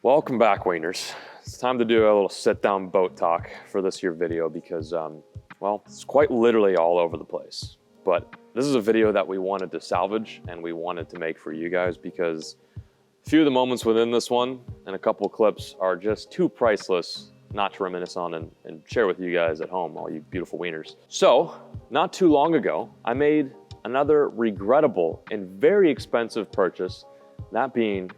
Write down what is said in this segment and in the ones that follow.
Welcome back, Wieners. It's time to do a little sit-down boat talk for this here video because, well, it's quite literally all over the place. But this is a video that we wanted to salvage and we wanted to make for you guys because a few of the moments within this one and a couple of clips are just too priceless not to reminisce on and share with you guys at home, all you beautiful Wieners. So, not too long ago, I made another regrettable and very expensive purchase, that being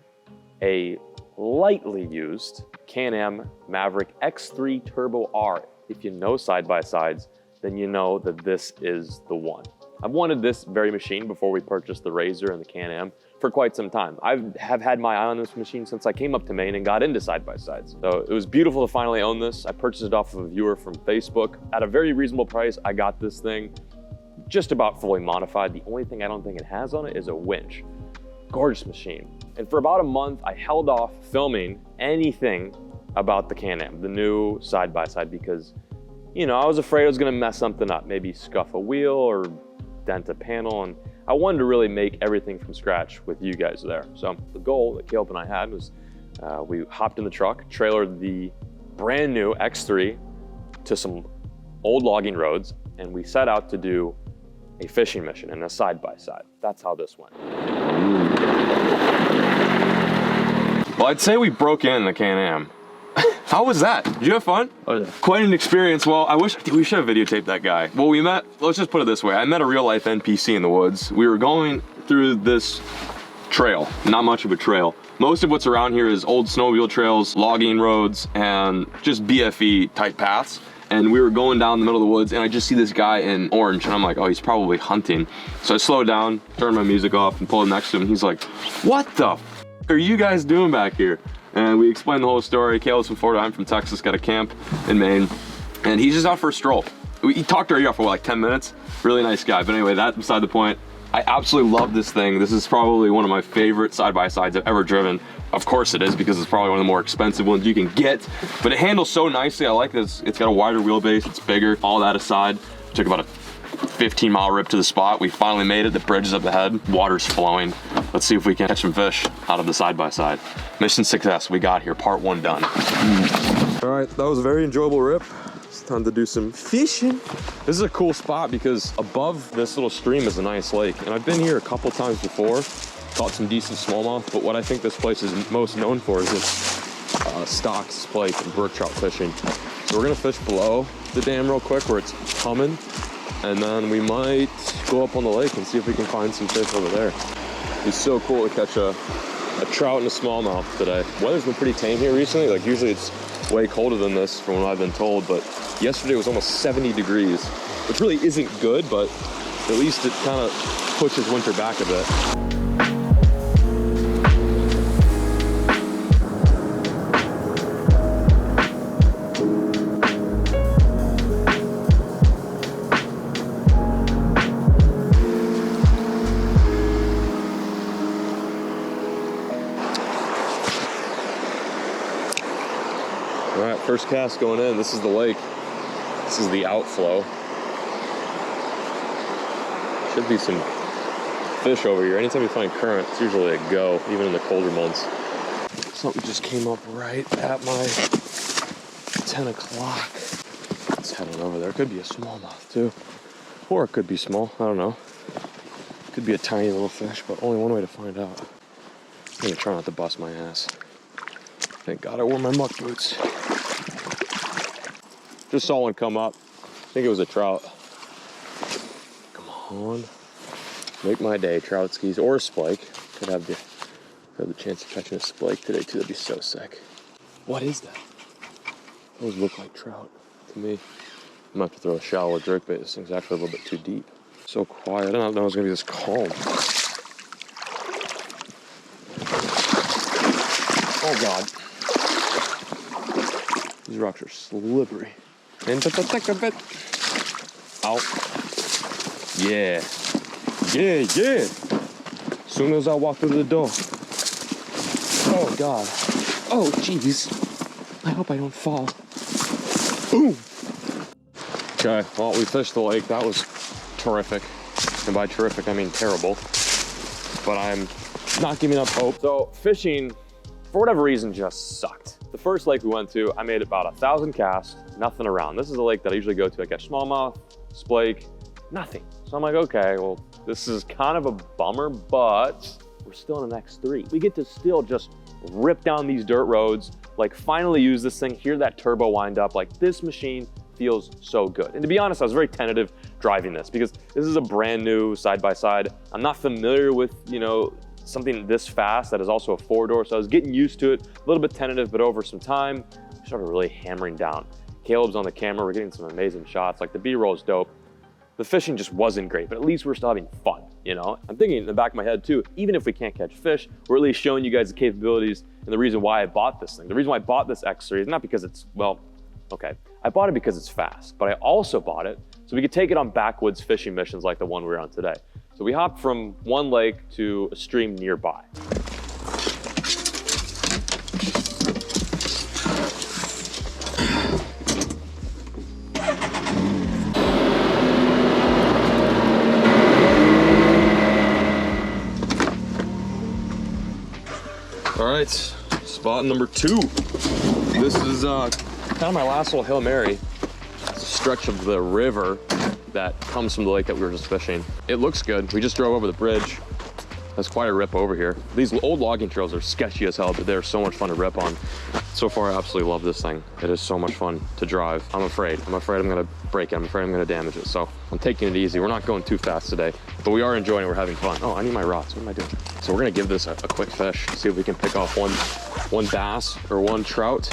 a lightly used Canam Maverick X3 Turbo R. If you know side-by-sides, then you know that this is the one. I've wanted this very machine before we purchased the Razor and the Canam for quite some time. I have had my eye on this machine since I came up to Maine and got into side-by-sides. So it was beautiful to finally own this. I purchased it off of a viewer from Facebook. At a very reasonable price, I got this thing just about fully modified. The only thing I don't think it has on it is a winch. Gorgeous machine. And for about a month, I held off filming anything about the Canam, the new side-by-side, because, you know, I was afraid I was gonna mess something up, maybe scuff a wheel or dent a panel, and I wanted to really make everything from scratch with you guys there. So the goal that Caleb and I had was we hopped in the truck, trailered the brand new X3 to some old logging roads, and we set out to do a fishing mission and a side-by-side. That's how this went. Well, I'd say we broke in the Canam. How was that? Did you have fun? Oh yeah. Quite an experience. Well, I wish we should have videotaped that guy. Well, we met, let's just put it this way. I met a real life NPC in the woods. We were going through this trail, not much of a trail. Most of what's around here is old snowmobile trails, logging roads, and just BFE type paths. And we were going down the middle of the woods and I just see this guy in orange and I'm like, oh, he's probably hunting. So I slowed down, turned my music off and pulled next to him. He's like, what the f are you guys doing back here? And we explained the whole story. Caleb's from Florida, I'm from Texas, got a camp in Maine. And he's just out for a stroll. He talked our ear off for like 10 minutes. Really nice guy. But anyway, that's beside the point. I absolutely love this thing. This is probably one of my favorite side-by-sides I've ever driven. Of course it is, because it's probably one of the more expensive ones you can get, but it handles so nicely. I like this. It's got a wider wheelbase, it's bigger. All that aside, it took about a 15-mile rip to the spot. We finally made it. The bridge is up ahead, water's flowing. Let's see if we can catch some fish out of the side-by-side. Mission success, we got here, part 1 done. All right, that was a very enjoyable rip. It's time to do some fishing. This is a cool spot because above this little stream is a nice lake. And I've been here a couple times before, caught some decent smallmouth, but what I think this place is most known for is its stock, splake, and brook trout fishing. So we're gonna fish below the dam real quick where it's coming, and then we might go up on the lake and see if we can find some fish over there. It's so cool to catch a trout and a smallmouth today. Weather's been pretty tame here recently. Like usually it's way colder than this from what I've been told, but yesterday was almost 70 degrees, which really isn't good, but at least it kind of pushes winter back a bit. All right, first cast going in. This is the lake. This is the outflow. Should be some fish over here. Anytime you find current, it's usually a go, even in the colder months. Something just came up right at my 10 o'clock. Let's head on over there. Could be a smallmouth too. Or it could be small, I don't know. Could be a tiny little fish, but only one way to find out. I'm gonna try not to bust my ass. Thank God I wore my muck boots. Just saw one come up. I think it was a trout. Come on. Make my day, trout skis or a splake. Could have the chance of catching a splake today too. That'd be so sick. What is that? Those look like trout to me. I'm gonna have to throw a shallow jerkbait. This thing's actually a little bit too deep. So quiet. I didn't know it was gonna be this calm. Oh God. These rocks are slippery. Into the thick of it. Out. Yeah. Yeah, yeah. As soon as I walk through the door. Oh God. Oh jeez. I hope I don't fall. Boom. Okay, well, we fished the lake. That was terrific. And by terrific, I mean terrible. But I'm not giving up hope. So fishing for whatever reason, just sucked. The first lake we went to, I made about 1,000 casts, nothing around. This is a lake that I usually go to. I catch smallmouth, splake, nothing. So I'm like, okay, well, this is kind of a bummer, but we're still in the next 3. We get to still just rip down these dirt roads, like finally use this thing, hear that turbo wind up. Like, this machine feels so good. And to be honest, I was very tentative driving this because this is a brand new side-by-side. I'm not familiar with, you know, something this fast that is also a 4-door, so I was getting used to it, a little bit tentative, but over some time, I started really hammering down. Caleb's on the camera, we're getting some amazing shots, like the B-roll is dope. The fishing just wasn't great, but at least we're still having fun, you know? I'm thinking in the back of my head too, even if we can't catch fish, we're at least showing you guys the capabilities and the reason why I bought this thing. The reason why I bought this X3 is not because it's, well, okay, I bought it because it's fast, but I also bought it so we could take it on backwoods fishing missions like the one we're on today. So we hopped from one lake to a stream nearby. All right, spot number 2. This is kind of my last little Hail Mary. It's a stretch of the river that comes from the lake that we were just fishing. It looks good. We just drove over the bridge. That's quite a rip over here. These old logging trails are sketchy as hell, but they're so much fun to rip on. So far, I absolutely love this thing. It is so much fun to drive. I'm afraid I'm gonna break it. I'm afraid I'm gonna damage it. So I'm taking it easy. We're not going too fast today, but we are enjoying it. We're having fun. Oh, I need my rods. What am I doing? So we're gonna give this a quick fish, see if we can pick off one bass or one trout.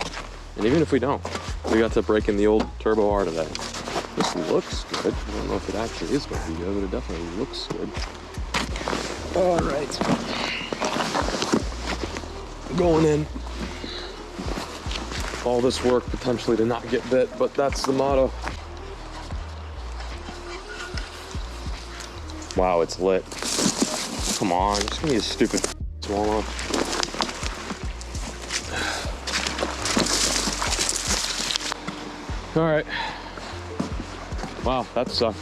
And even if we don't, we got to break in the old Turbo R today. This looks good. I don't know if it actually is going to be good, but it definitely looks good. All right. Going in. All this work potentially to not get bit, but that's the motto. Wow, it's lit. Come on, just give me a stupid smallmouth. All right. Wow, that sucked.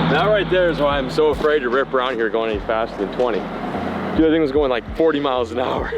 That right there is why I'm so afraid to rip around here going any faster than 20. Dude, I think it was going like 40 miles an hour.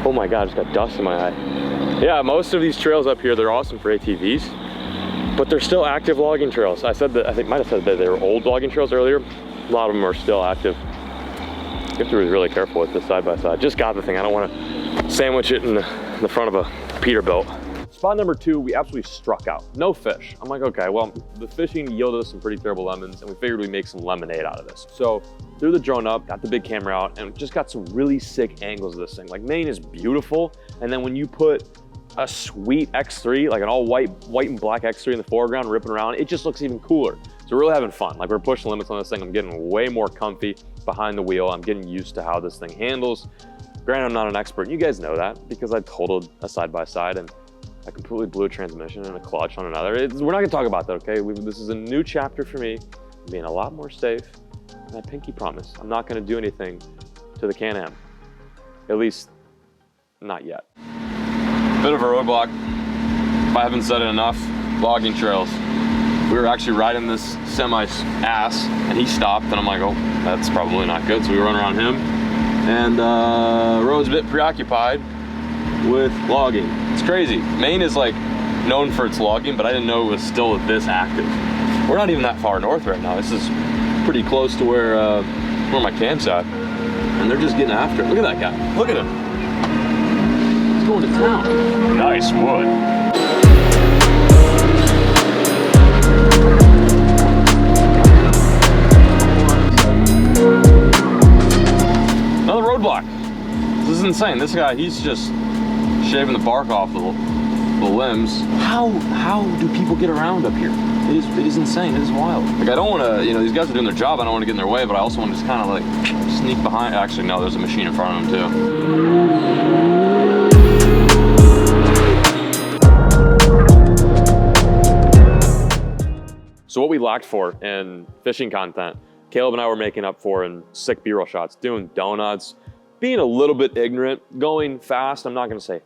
Oh my God, I just got dust in my eye. Yeah, most of these trails up here, they're awesome for ATVs, but they're still active logging trails. I said that, I think might have said that they were old logging trails earlier. A lot of them are still active. You have to be really careful with this side-by-side. Just got the thing. I don't want to sandwich it in the front of a Peterbilt. Spot number 2, we absolutely struck out. No fish. I'm like, okay, well, the fishing yielded us some pretty terrible lemons, and we figured we'd make some lemonade out of this. So threw the drone up, got the big camera out, and just got some really sick angles of this thing. Like, Maine is beautiful, and then when you put a sweet X3, like an all white and black X3 in the foreground, ripping around, it just looks even cooler. So we're really having fun. Like, we're pushing limits on this thing. I'm getting way more comfy behind the wheel. I'm getting used to how this thing handles. Granted, I'm not an expert. You guys know that because I totaled a side-by-side and I completely blew a transmission and a clutch on another. We're not gonna talk about that, okay? This is a new chapter for me. I'm being a lot more safe. And I pinky promise, I'm not gonna do anything to the Canam. At least, not yet. Bit of a roadblock. If I haven't said it enough, logging trails. We were actually riding this semi's ass and he stopped and I'm like, oh, that's probably not good. So we run around him and road's a bit preoccupied with logging. It's crazy. Maine is like known for its logging, but I didn't know it was still this active. We're not even that far north right now. This is pretty close to where my camp's at. And they're just getting after it. Look at that guy. Look at him. He's going to town. Nice wood. Another roadblock. This is insane. This guy, he's just shaving the bark off the limbs. How do people get around up here? It is insane. It is wild. Like, I don't want to, you know, these guys are doing their job. I don't want to get in their way, but I also want to just kind of like sneak behind. Actually, no, there's a machine in front of them too. So what we lacked for in fishing content, Caleb and I were making up for in sick B-roll shots, doing donuts, being a little bit ignorant, going fast. I'm not going to say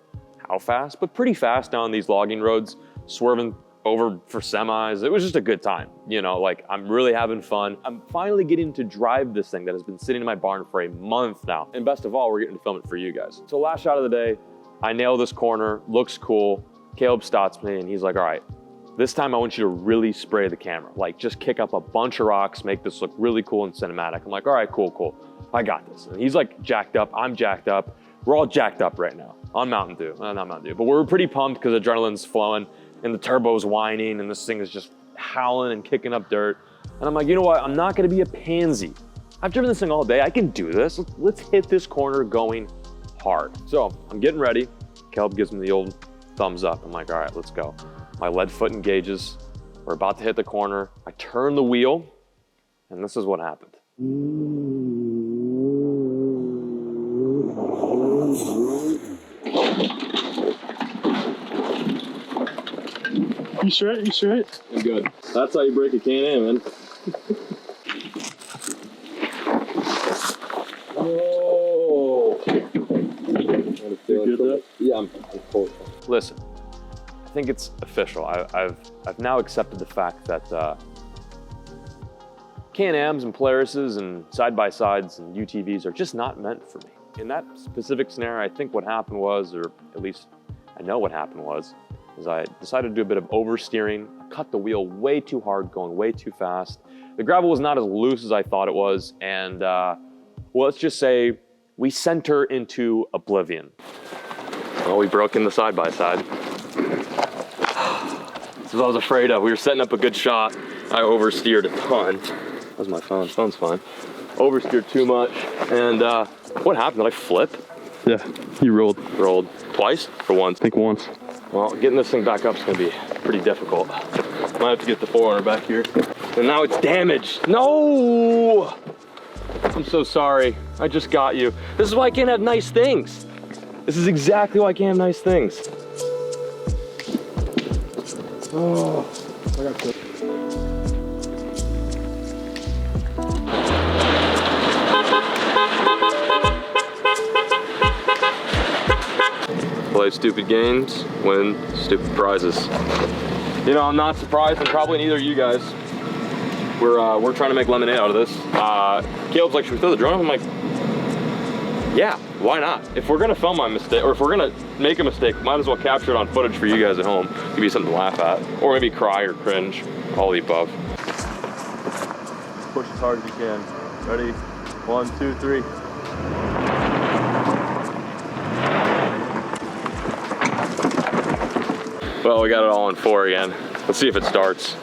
how fast, but pretty fast down these logging roads, swerving over for semis. It was just a good time, you know, like I'm really having fun. I'm finally getting to drive this thing that has been sitting in my barn for a month now. And best of all, we're getting to film it for you guys. So last shot of the day, I nail this corner, looks cool. Caleb stops me and he's like, all right, this time I want you to really spray the camera. Like just kick up a bunch of rocks, make this look really cool and cinematic. I'm like, all right, cool. I got this. And he's like jacked up, I'm jacked up. We're all jacked up right now on Mountain Dew. Not Mountain Dew, but we're pretty pumped because adrenaline's flowing and the turbo's whining and this thing is just howling and kicking up dirt. And I'm like, you know what? I'm not gonna be a pansy. I've driven this thing all day. I can do this. Let's hit this corner going hard. So I'm getting ready. Caleb gives me the old thumbs up. I'm like, all right, let's go. My lead foot engages. We're about to hit the corner. I turn the wheel and this is what happened. You sure? You sure? I'm good. That's how you break a Canam, man. Whoa! You good? Yeah, I'm cold. Listen, I think it's official. I've now accepted the fact that Can-Ams and Polarises and side-by-sides and UTVs are just not meant for me. In that specific scenario, I think what happened was, or at least I know what happened was, is I decided to do a bit of oversteering. I cut the wheel way too hard, going way too fast. The gravel was not as loose as I thought it was, and well, let's just say we sent her into oblivion. Well, we broke in the side-by-side. This is what I was afraid of. We were setting up a good shot. I oversteered a ton. That was my phone. Phone's fine. Oversteered too much, and what happened? Did I flip? Yeah, you rolled. Rolled twice for once? I think once. Well, getting this thing back up is gonna be pretty difficult. Might have to get the 400 back here. And now it's damaged. No! I'm so sorry. I just got you. This is why I can't have nice things. This is exactly why I can't have nice things. Oh, I got to. Play stupid games, win stupid prizes. You know, I'm not surprised, and probably neither of you guys. We're trying to make lemonade out of this. Caleb's like, should we throw the drone up? I'm like, yeah, why not? If we're gonna film my mistake, or if we're gonna make a mistake, might as well capture it on footage for you guys at home. Give you something to laugh at, or maybe cry or cringe, all the above. Push as hard as you can. Ready? 1, 2, 3. Well, we got it all in 4 again. Let's see if it starts.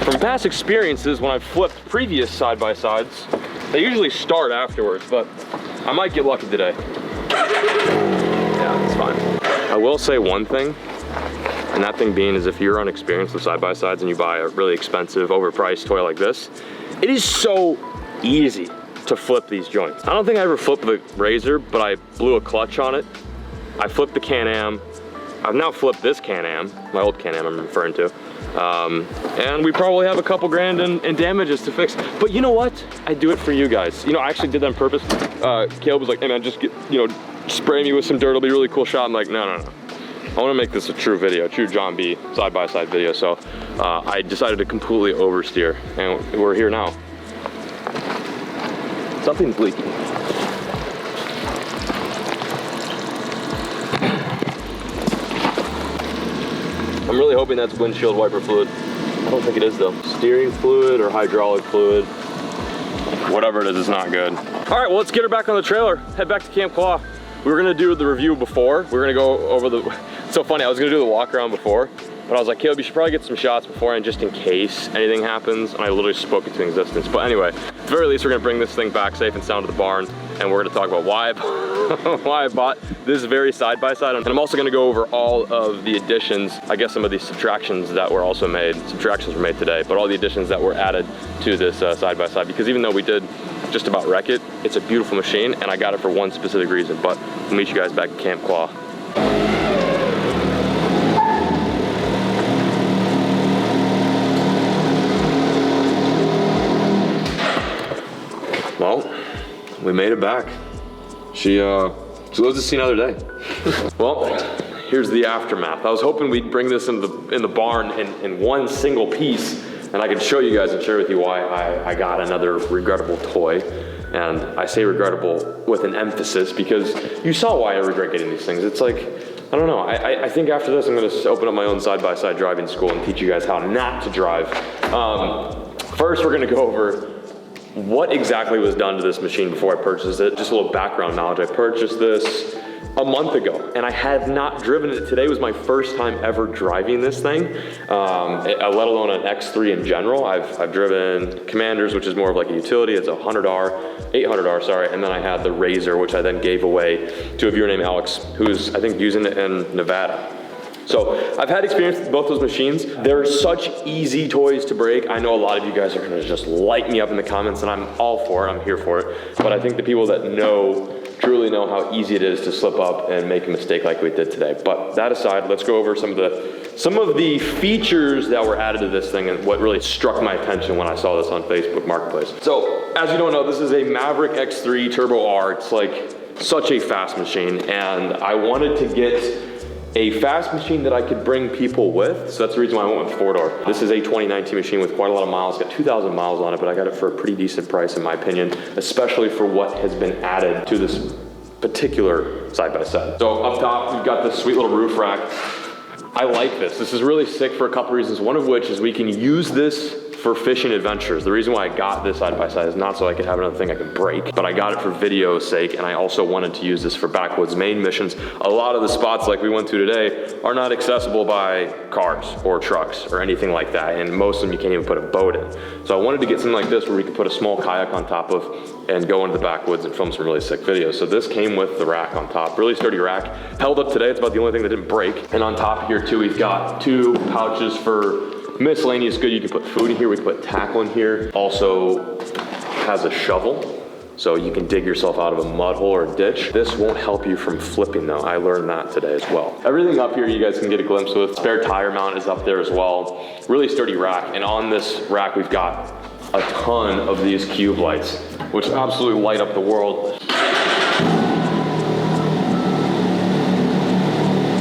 From past experiences, when I've flipped previous side-by-sides, they usually start afterwards, but I might get lucky today. Yeah, it's fine. I will say one thing, and that thing being is if you're unexperienced with side-by-sides and you buy a really expensive, overpriced toy like this, it is so easy to flip these joints. I don't think I ever flipped the Razor, but I blew a clutch on it. I flipped the Can-Am. I've now flipped this Can-Am, my old Can-Am I'm referring to. And we probably have a couple grand in damages to fix. But you know what? I do it for you guys. You know, I actually did that on purpose. Caleb was like, hey man, just get, you know, spray me with some dirt, it'll be a really cool shot. I'm like, no. I wanna make this a true video, a true John B side-by-side video. So I decided to completely oversteer, and we're here now. Something's leaking. I'm really hoping that's windshield wiper fluid. I don't think it is though. Steering fluid or hydraulic fluid. Whatever it is, it's not good. All right, well, let's get her back on the trailer. Head back to Camp Claw. We were gonna do the review before. We were gonna go over the, it's so funny, I was gonna do the walk around before, but I was like, Caleb, you should probably get some shots beforehand just in case anything happens. And I literally spoke it to existence. But anyway, at the very least, we're gonna bring this thing back safe and sound to the barn. And we're gonna talk about why I bought this very side-by-side. And I'm also gonna go over all of the additions, I guess some of these subtractions that were also made. Subtractions were made today, but all the additions that were added to this side-by-side. Because even though we did just about wreck it, it's a beautiful machine, and I got it for one specific reason. But we'll meet you guys back at Camp Claw. Well, we made it back. She lives to see another day. Well, here's the aftermath. I was hoping we'd bring this in the barn in one single piece, and I could show you guys and share with you why I got another regrettable toy. And I say regrettable with an emphasis because you saw why I regret getting these things. It's like, I don't know, I think after this I'm gonna open up my own side-by-side driving school and teach you guys how not to drive. First we're gonna go over what exactly was done to this machine before I purchased it. Just a little background knowledge. I purchased this a month ago and I had not driven it. Today was my first time ever driving this thing, let alone an X3 in general. I've driven Commanders, which is more of like a utility. It's 800R, sorry. And then I had the Razor, which I then gave away to a viewer named Alex, who's I think using it in Nevada. So I've had experience with both those machines. They're such easy toys to break. I know a lot of you guys are gonna just light me up in the comments, and I'm all for it, I'm here for it. But I think the people that truly know how easy it is to slip up and make a mistake like we did today. But that aside, let's go over some of the features that were added to this thing and what really struck my attention when I saw this on Facebook Marketplace. So as you don't know, this is a Maverick X3 Turbo R. It's like such a fast machine, and I wanted to get a fast machine that I could bring people with, so that's the reason why I went with 4-door. This is a 2019 machine with quite a lot of miles, got 2,000 miles on it, but I got it for a pretty decent price in my opinion, especially for what has been added to this particular side-by-side. So up top, we've got this sweet little roof rack. I like this. This is really sick for a couple reasons, one of which is we can use this for fishing adventures. The reason why I got this side-by-side is not so I could have another thing I could break, but I got it for video's sake, and I also wanted to use this for backwoods main missions. A lot of the spots like we went to today are not accessible by cars or trucks or anything like that, and most of them you can't even put a boat in. So I wanted to get something like this where we could put a small kayak on top of and go into the backwoods and film some really sick videos. So this came with the rack on top, really sturdy rack. Held up today, it's about the only thing that didn't break. And on top here too, we've got 2 pouches for miscellaneous good. You can put food in here, we can put tackle in here. Also has a shovel, so you can dig yourself out of a mud hole or a ditch. This won't help you from flipping though. I learned that today as well. Everything up here you guys can get a glimpse with. Spare tire mount is up there as well. Really sturdy rack, and on this rack we've got a ton of these cube lights, which absolutely light up the world.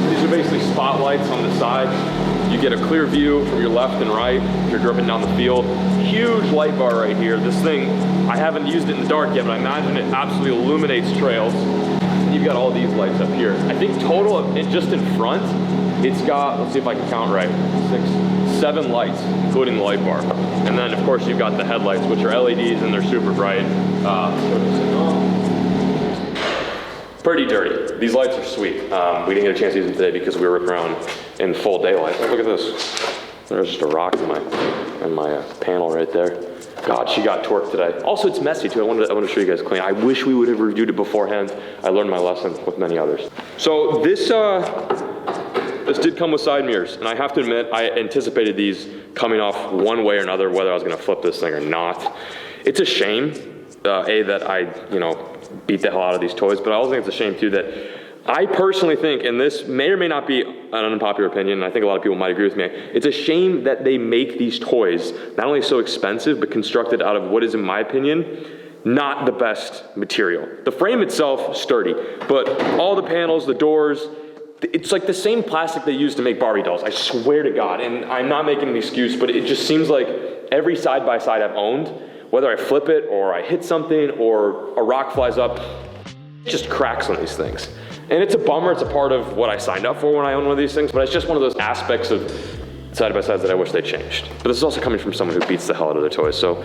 These are basically spotlights on the side. You get a clear view from your left and right if you're driving down the field. Huge light bar right here. This thing, I haven't used it in the dark yet, but I imagine it absolutely illuminates trails. And you've got all these lights up here. I think total, just in front, it's got, let's see if I can count right, 6, 7 lights, including the light bar. And then of course you've got the headlights, which are LEDs and they're super bright. Pretty dirty. These lights are sweet. We didn't get a chance to use them today because we were ripping around in full daylight. Oh, look at this. There's just a rock in my panel right there. God, she got torqued today. Also, it's messy too. I wanted to show you guys clean. I wish we would have reviewed it beforehand. I learned my lesson with many others. So this did come with side mirrors, and I have to admit, I anticipated these coming off one way or another, whether I was gonna flip this thing or not. It's a shame, that I, beat the hell out of these toys, but I also think it's a shame too that I personally think, and this may or may not be an unpopular opinion, and I think a lot of people might agree with me, it's a shame that they make these toys not only so expensive, but constructed out of what is, in my opinion, not the best material. The frame itself, sturdy, but all the panels, the doors, it's like the same plastic they use to make Barbie dolls, I swear to God, and I'm not making an excuse, but it just seems like every side-by-side I've owned, whether I flip it or I hit something or a rock flies up, it just cracks on these things. And it's a bummer, it's a part of what I signed up for when I own one of these things, but it's just one of those aspects of side-by-sides that I wish they changed. But this is also coming from someone who beats the hell out of their toys, so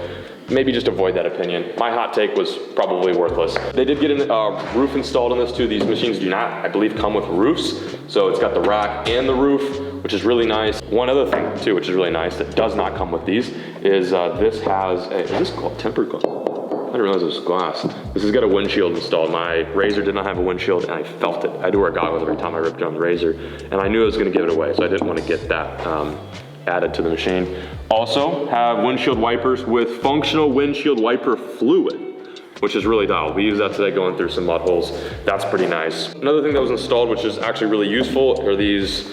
maybe just avoid that opinion. My hot take was probably worthless. They did get a roof installed on this too. These machines do not, I believe, come with roofs. So it's got the rack and the roof, which is really nice. One other thing too, which is really nice, that does not come with these, is this has is this tempered glass? I didn't realize it was glass. This has got a windshield installed. My Razor did not have a windshield, and I felt it. I had to wear goggles every time I ripped it on the Razor, and I knew I was gonna give it away, so I didn't want to get that added to the machine. Also have windshield wipers with functional windshield wiper fluid, which is really dialed. We use that today going through some mud holes. That's pretty nice. Another thing that was installed, which is actually really useful, are these,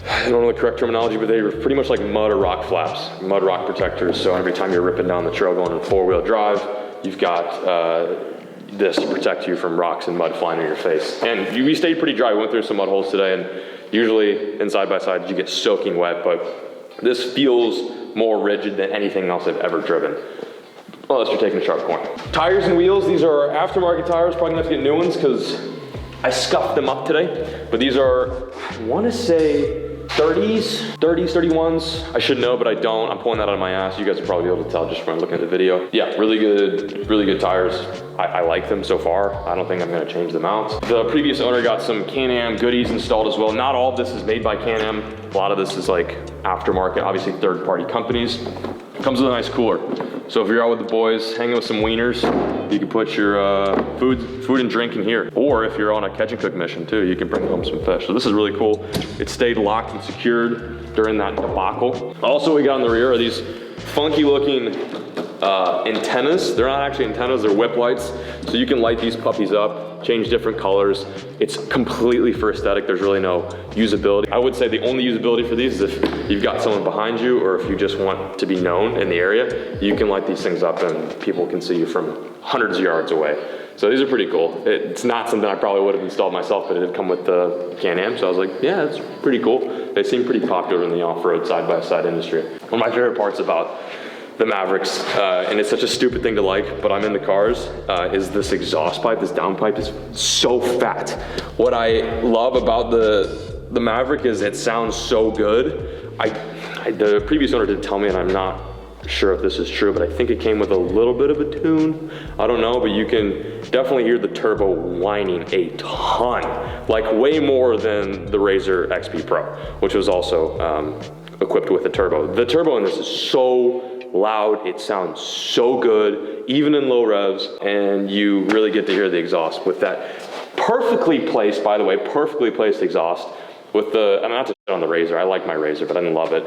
I don't know the correct terminology, but they were pretty much like mud or rock flaps, mud rock protectors. So every time you're ripping down the trail going in 4-wheel drive, you've got this to protect you from rocks and mud flying in your face. And we stayed pretty dry. We went through some mud holes today, and usually in side-by-side you get soaking wet, but this feels more rigid than anything else I've ever driven. Unless you're taking a sharp corner. Tires and wheels, these are aftermarket tires. Probably gonna have to get new ones because I scuffed them up today. But these are, I wanna say 30s, 31s. I should know, but I don't. I'm pulling that out of my ass. You guys will probably be able to tell just from looking at the video. Yeah, really good tires. I like them so far. I don't think I'm gonna change them out. The previous owner got some Canam goodies installed as well. Not all of this is made by Canam. A lot of this is like aftermarket, obviously third-party companies. Comes with a nice cooler. So if you're out with the boys, hanging with some wieners, you can put your food and drink in here. Or if you're on a catch and cook mission too, you can bring home some fish. So this is really cool. It stayed locked and secured during that debacle. Also, we got in the rear are these funky looking antennas. They're not actually antennas, they're whip lights. So you can light these puppies up, change different colors. It's completely for aesthetic. There's really no usability. I would say the only usability for these is if you've got someone behind you or if you just want to be known in the area, you can light these things up and people can see you from hundreds of yards away. So these are pretty cool. It's not something I probably would have installed myself, but it did come with the Can-Am, so I was like, yeah, it's pretty cool. They seem pretty popular in the off-road side-by-side industry. One of my favorite parts about the Mavericks, and it's such a stupid thing to like, but I'm in the cars, is this exhaust pipe. This downpipe is so fat. What I love about the Maverick is it sounds so good. The previous owner did tell me, and I'm not sure if this is true, but I think it came with a little bit of a tune. I don't know, but you can definitely hear the turbo whining a ton, like way more than the Razor XP Pro, which was also equipped with a turbo. The turbo in this is so loud, it sounds so good, even in low revs, and you really get to hear the exhaust with that perfectly placed, by the way, perfectly placed exhaust. With the, I'm not to shit on the Razor, I like my Razor, but I didn't love it.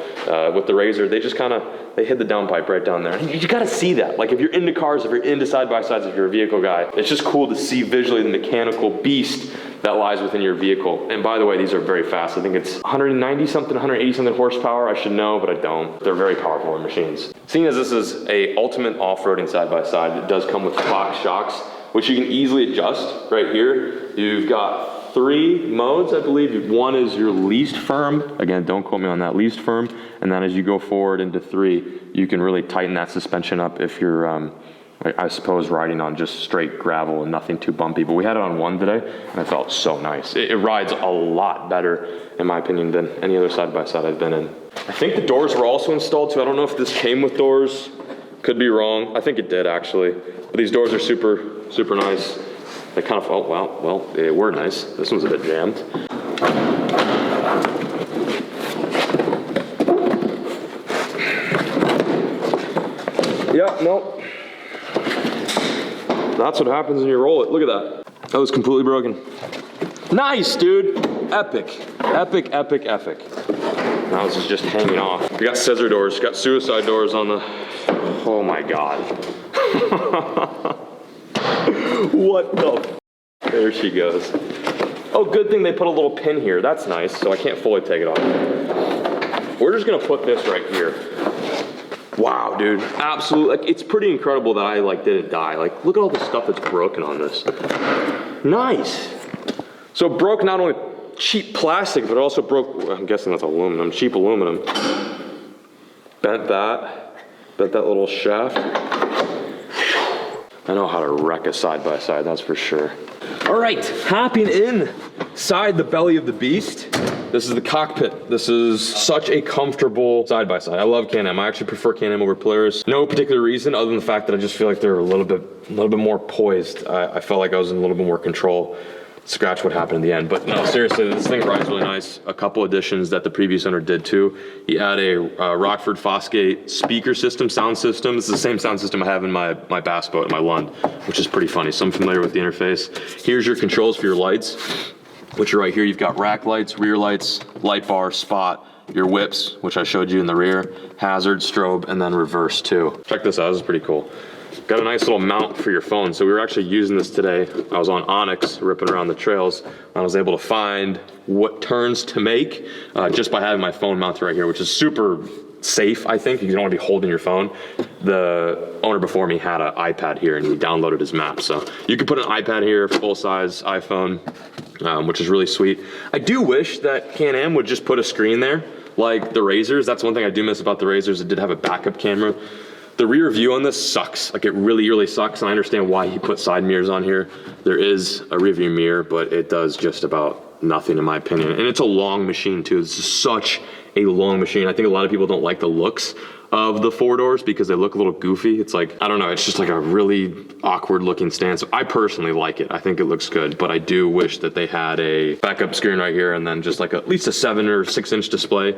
With the Razor, they just they hid the downpipe right down there. You gotta see that. Like if you're into cars, if you're into side-by-sides, if you're a vehicle guy, it's just cool to see visually the mechanical beast that lies within your vehicle. And by the way, these are very fast. I think it's 190 something, 180 something horsepower. I should know, but I don't. They're very powerful machines. Seeing as this is a ultimate off-roading side-by-side, it does come with box shocks, which you can easily adjust right here. You've got 3 modes, I believe. One is your least firm. Again, don't quote me on that, least firm. And then as you go forward into 3, you can really tighten that suspension up if you're, I suppose, riding on just straight gravel and nothing too bumpy. But we had it on 1 today, and it felt so nice. It rides a lot better, in my opinion, than any other side-by-side I've been in. I think the doors were also installed too. I don't know if this came with doors. Could be wrong. I think it did, actually. But these doors are super, super nice. They kind of, oh, wow, well, they were nice. This one's a bit jammed. Yeah, nope. That's what happens when you roll it. Look at that. That was completely broken. Nice, dude. Epic. Epic, epic, epic. Now this is just hanging off. We got scissor doors, got suicide doors on the, oh my God. What the there she goes. Oh, good thing they put a little pin here. That's nice, so I can't fully take it off. We're just gonna put this right here. Wow, dude, absolutely. Like, it's pretty incredible that I didn't die. Like, look at all the stuff that's broken on this. Nice. So it broke not only cheap plastic, but it also broke, I'm guessing that's aluminum, cheap aluminum. Bent that little shaft. I know how to wreck a side-by-side, that's for sure. All right, hopping inside the belly of the beast. This is the cockpit. This is such a comfortable side-by-side. I love Can-Am. I actually prefer Can-Am over Polaris. No particular reason other than the fact that I just feel like they're a little bit more poised. I felt like I was in a little bit more control. Scratch what happened in the end. But no, seriously, this thing rides really nice. A couple additions that the previous owner did too. He had a Rockford Fosgate speaker system, sound system. It's the same sound system I have in my bass boat, my Lund, which is pretty funny. So I'm familiar with the interface. Here's your controls for your lights, which are right here. You've got rack lights, rear lights, light bar, spot, your whips, which I showed you in the rear, hazard, strobe, and then reverse too. Check this out, this is pretty cool. Got a nice little mount for your phone. So we were actually using this today. I was on Onyx ripping around the trails. I was able to find what turns to make just by having my phone mounted right here, which is super safe, I think. You don't want to be holding your phone. The owner before me had an iPad here and he downloaded his map. So you could put an iPad here, full-size iPhone, which is really sweet. I do wish that Can-Am would just put a screen there, like the Razors. That's one thing I do miss about the Razors. It did have a backup camera. The rear view on this sucks. Like, it really, really sucks. And I understand why he put side mirrors on here. There is a rear view mirror, but it does just about nothing in my opinion. And it's a long machine too. This is such a long machine. I think a lot of people don't like the looks of the 4-doors because they look a little goofy. It's like, I don't know, it's just like a really awkward looking stance. I personally like it. I think it looks good, but I do wish that they had a backup screen right here and then just like at least a 7 or 6 inch display.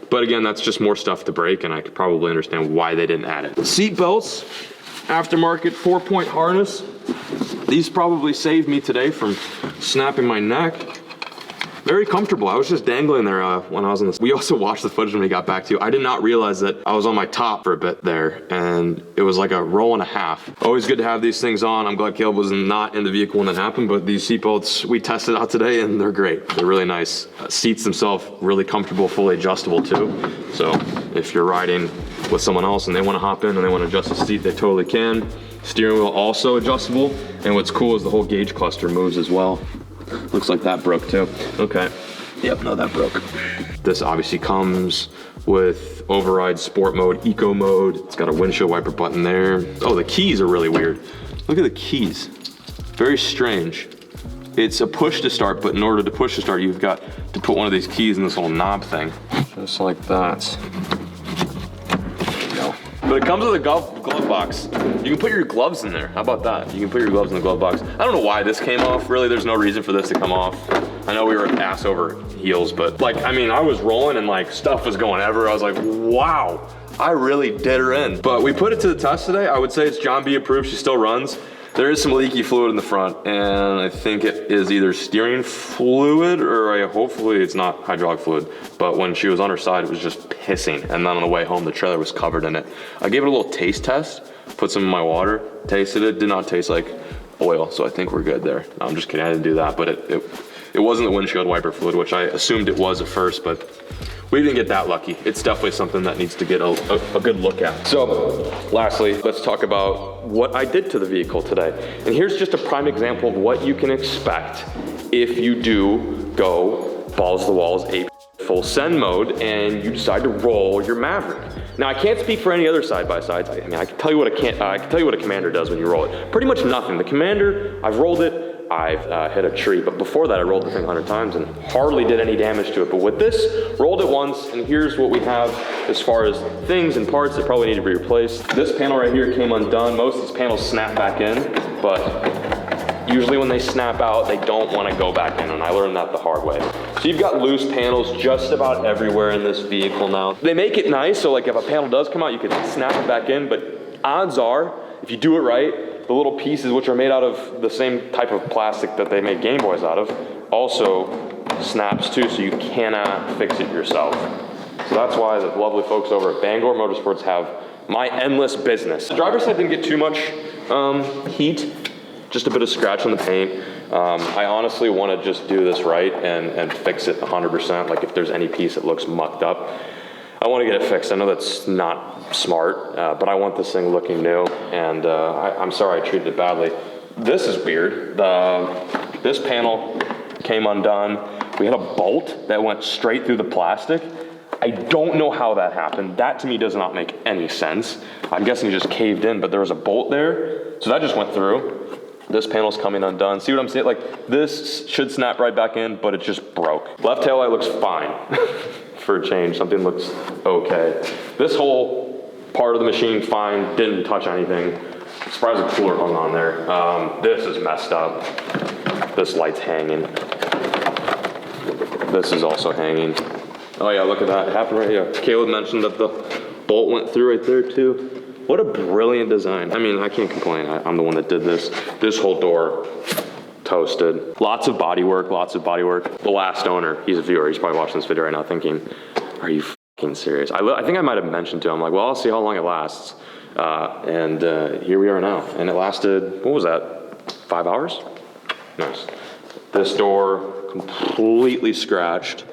But again, that's just more stuff to break, and I could probably understand why they didn't add it. Seat belts, aftermarket 4-point harness. These probably saved me today from snapping my neck. Very comfortable. I was just dangling there when I was on this. We also watched the footage when we got back too. I did not realize that I was on my top for a bit there, and it was like a roll and a half. Always good to have these things on. I'm glad Caleb was not in the vehicle when that happened, but these seatbelts we tested out today and they're great. They're really nice. Seats themselves really comfortable, fully adjustable too. So if you're riding with someone else and they want to hop in and they want to adjust the seat, they totally can. Steering wheel also adjustable, and what's cool is the whole gauge cluster moves as well. Looks like that broke too. Okay. Yep, no, that broke. This obviously comes with override sport mode, eco mode. It's got a windshield wiper button there. Oh, the keys are really weird. Look at the keys. Very strange. It's a push to start, but in order to push to start, you've got to put one of these keys in this little knob thing. Just like that. But it comes with a glove box. You can put your gloves in there. How about that? You can put your gloves in the glove box. I don't know why this came off. Really, there's no reason for this to come off. I know we were ass over heels, but like, I mean, I was rolling and like stuff was going everywhere. I was like, wow, I really did her in. But we put it to the test today. I would say it's John B approved. She still runs. There is some leaky fluid in the front, and I think it is either steering fluid or hopefully it's not hydraulic fluid. But when she was on her side, it was just pissing. And then on the way home, the trailer was covered in it. I gave it a little taste test, put some in my water, tasted it, did not taste like oil. So I think we're good there. No, I'm just kidding, I didn't do that, but it wasn't the windshield wiper fluid, which I assumed it was at first, but we didn't get that lucky. It's definitely something that needs to get a good look at. So lastly, let's talk about what I did to the vehicle today. And here's just a prime example of what you can expect if you do go balls to the walls, full send mode, and you decide to roll your Maverick. Now, I can't speak for any other side-by-sides. I mean, I can tell you what a Commander does when you roll it. Pretty much nothing. The Commander, I've rolled it, I've hit a tree, but before that I rolled the thing 100 times and hardly did any damage to it. But with this, rolled it once, and here's what we have as far as things and parts that probably need to be replaced. This panel right here came undone. Most of these panels snap back in, but usually when they snap out, they don't want to go back in, and I learned that the hard way. So you've got loose panels just about everywhere in this vehicle now. They make it nice, so like if a panel does come out, you can snap it back in, but odds are, if you do it right, the little pieces, which are made out of the same type of plastic that they make Game Boys out of, also snaps too, so you cannot fix it yourself. So that's why the lovely folks over at Bangor Motorsports have my endless business. The driver's side didn't get too much heat, just a bit of scratch on the paint. I honestly want to just do this right and fix it 100%. Like if there's any piece that looks mucked up, I want to get it fixed. I know that's not smart, but I want this thing looking new, and I'm sorry I treated it badly. This is weird. This panel came undone. We had a bolt that went straight through the plastic. I don't know how that happened. That to me does not make any sense. I'm guessing it just caved in, but there was a bolt there, so that just went through. This panel's coming undone. See what I'm saying? Like, this should snap right back in, but it just broke. Left tail light looks fine. For a change, something looks okay. This whole part of the machine, fine, didn't touch anything. Surprised the cooler hung on there. This is messed up. This light's hanging. This is also hanging. Oh yeah, look at that, it happened right here. Caleb mentioned that the bolt went through right there too. What a brilliant design. I mean, I can't complain, I'm the one that did this. This whole door, toasted. Lots of body work, lots of body work. The last owner, he's a viewer, he's probably watching this video right now thinking, are you fucking serious? I think I might have mentioned to him, like, well, I'll see how long it lasts. And here we are now. And it lasted, what was that, 5 hours? Nice. This door, completely scratched.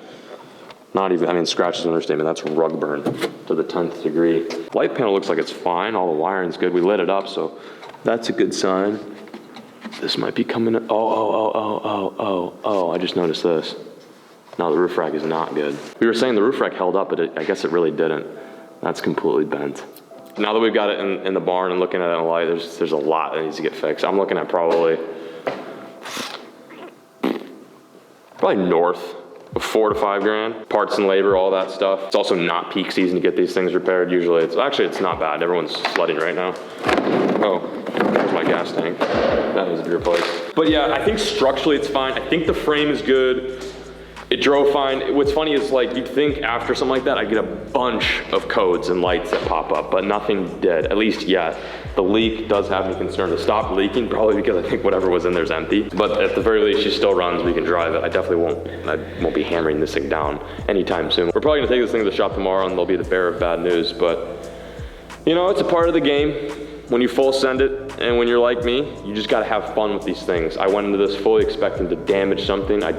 Not even, I mean, scratch is an understatement. That's rug burn to the 10th degree. Light panel looks like it's fine. All the wiring's good. We lit it up, so that's a good sign. This might be coming, oh, I just noticed this. No, the roof rack is not good. We were saying the roof rack held up, but I guess it really didn't. That's completely bent. Now that we've got it in the barn and looking at it in the light, there's a lot that needs to get fixed. I'm looking at probably north of $4 to $5 grand. Parts and labor, all that stuff. It's also not peak season to get these things repaired. Usually it's not bad. Everyone's sledding right now. Oh, there's my gas tank. That needs to be replaced. But yeah, I think structurally it's fine. I think the frame is good. It drove fine. What's funny is like, you'd think after something like that, I'd get a bunch of codes and lights that pop up, but nothing did, at least yet. The leak does have me concerned. It stopped leaking, probably because I think whatever was in there is empty. But at the very least, she still runs, we can drive it. I won't be hammering this thing down anytime soon. We're probably gonna take this thing to the shop tomorrow and they'll be the bearer of bad news, but you know, it's a part of the game. When you full send it, and when you're like me, you just gotta have fun with these things. I went into this fully expecting to damage something. I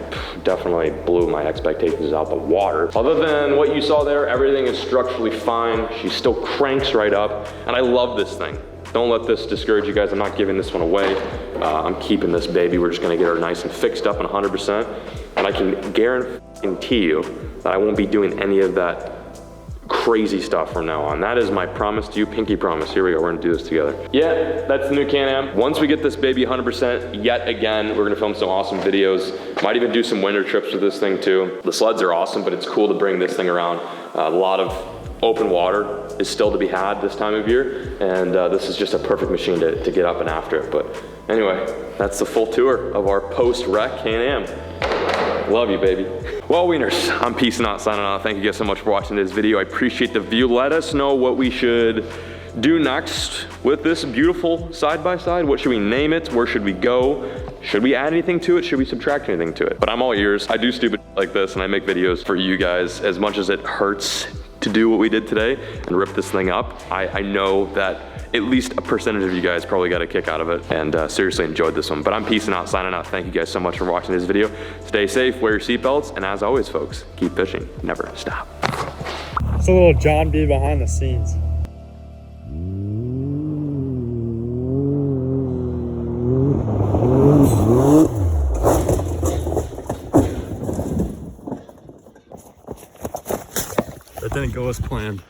definitely blew my expectations out the water. Other than what you saw there, everything is structurally fine. She still cranks right up, and I love this thing. Don't let this discourage you guys. I'm not giving this one away. I'm keeping this baby. We're just gonna get her nice and fixed up and 100%. And I can guarantee you that I won't be doing any of that crazy stuff from now on. That is my promise to you, pinky promise. Here we go, we're gonna do this together. Yeah, that's the new Canam. Once we get this baby 100%, yet again, we're gonna film some awesome videos. Might even do some winter trips with this thing too. The sleds are awesome, but it's cool to bring this thing around. A lot of open water is still to be had this time of year, and this is just a perfect machine to get up and after it. But anyway, that's the full tour of our post-wreck Can-Am. Love you, baby. Well, wieners, I'm peacing out, signing out. Thank you guys so much for watching this video. I appreciate the view. Let us know what we should do next with this beautiful side-by-side. What should we name it? Where should we go? Should we add anything to it? Should we subtract anything to it? But I'm all ears. I do stupid like this, and I make videos for you guys. As much as it hurts to do what we did today and rip this thing up, I know that at least a percentage of you guys probably got a kick out of it and seriously enjoyed this one. But I'm peacing out, signing out. Thank you guys so much for watching this video. Stay safe, wear your seatbelts, and as always, folks, keep fishing, never stop. It's a little John B behind the scenes. That didn't go as planned.